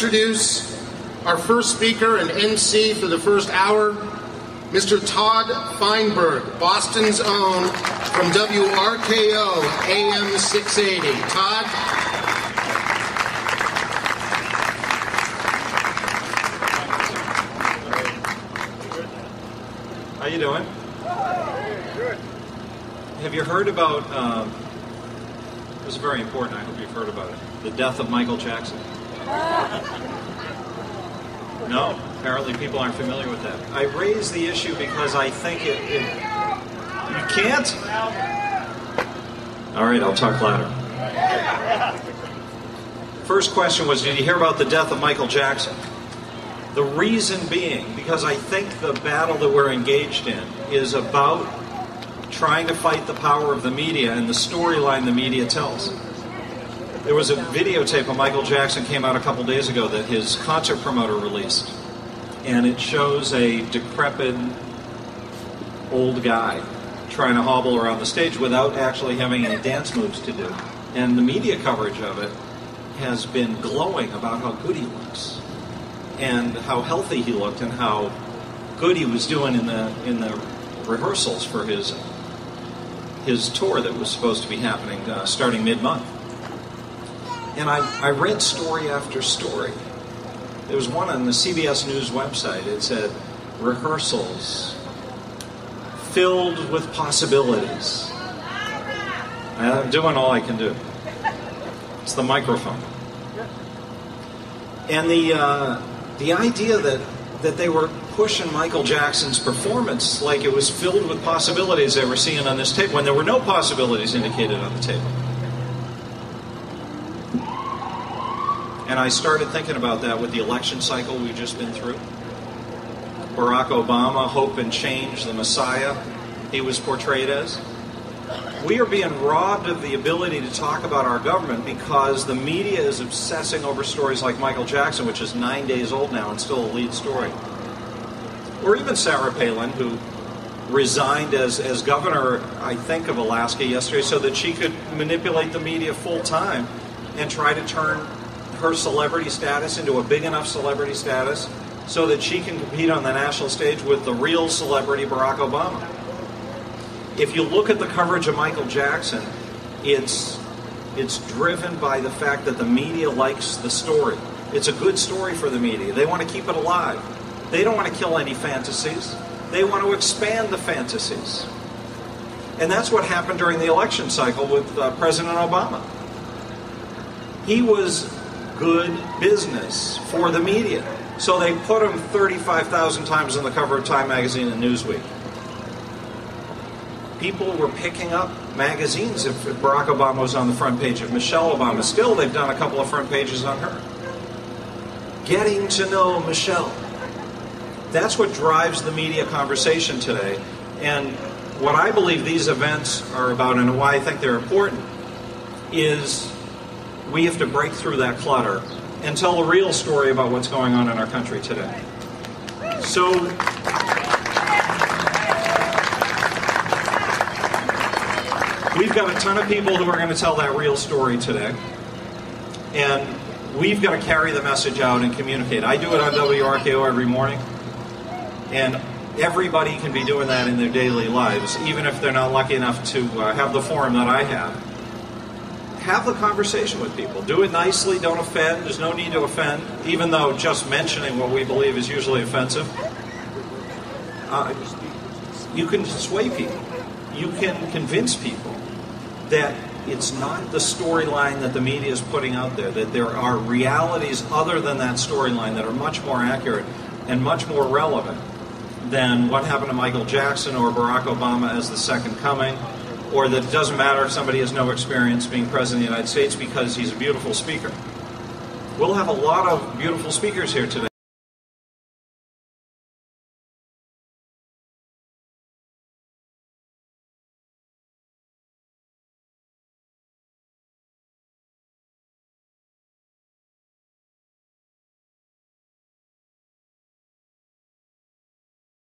Introduce our first speaker and MC for the first hour, Mr. ToddFeinberg, Boston's own, from WRKO AM 680. Todd? How you doing? Good. Have you heard about, this is very important, I hope you've heard about it, the death of Michael Jackson? No? Apparently people aren't familiar with that. I raise the issue because I think you can't? All right, I'll talk louder. First question was, did you hear about the death of Michael Jackson? The reason being, because I think the battle that we're engaged in is about trying to fight the power of the media and the storyline the media tells. There was a videotape of Michael Jackson came out a couple days ago that his concert promoter released. And it shows a decrepit old guy trying to hobble around the stage without actually having any dance moves to do. And the media coverage of it has been glowing about how good he looks and how healthy he looked and how good he was doing in the rehearsals for his tour that was supposed to be happening starting mid-month. And I read story after story. There was one on the CBS News website. It said, rehearsals filled with possibilities. I'm doing all I can do. It's the microphone. And the idea that they were pushing Michael Jackson's performance like it was filled with possibilities they were seeing on this tape when there were no possibilities indicated on the table. And I started thinking about that with the election cycle we've just been through. Barack Obama, hope and change, the Messiah he was portrayed as. We are being robbed of the ability to talk about our government because the media is obsessing over stories like Michael Jackson, which is 9 days old now and still a lead story. Or even Sarah Palin, who resigned as governor, I think, of Alaska yesterday so that she could manipulate the media full time and try to turn her celebrity status into a big enough celebrity status so that she can compete on the national stage with the real celebrity Barack Obama. If you look at the coverage of Michael Jackson, it's driven by the fact that the media likes the story. It's a good story for the media. They want to keep it alive. They don't want to kill any fantasies. They want to expand the fantasies. And that's what happened during the election cycle with President Obama. He was good business for the media. So they put him 35,000 times on the cover of Time magazine and Newsweek. People were picking up magazines if Barack Obama was on the front page of Michelle Obama. Still, they've done a couple of front pages on her. Getting to know Michelle. That's what drives the media conversation today. And what I believe these events are about and why I think they're important is we have to break through that clutter and tell the real story about what's going on in our country today. So, we've got a ton of people who are going to tell that real story today. And we've got to carry the message out and communicate. I do it on WRKO every morning. And everybody can be doing that in their daily lives, even if they're not lucky enough to have the forum that I have. Have the conversation with people. Do it nicely, don't offend. There's no need to offend, even though just mentioning what we believe is usually offensive. You can sway people. You can convince people that it's not the storyline that the media is putting out there, that there are realities other than that storyline that are much more accurate and much more relevant than what happened to Michael Jackson or Barack Obama as the second coming, or that it doesn't matter if somebody has no experience being president of the United States because he's a beautiful speaker. We'll have a lot of beautiful speakers here today.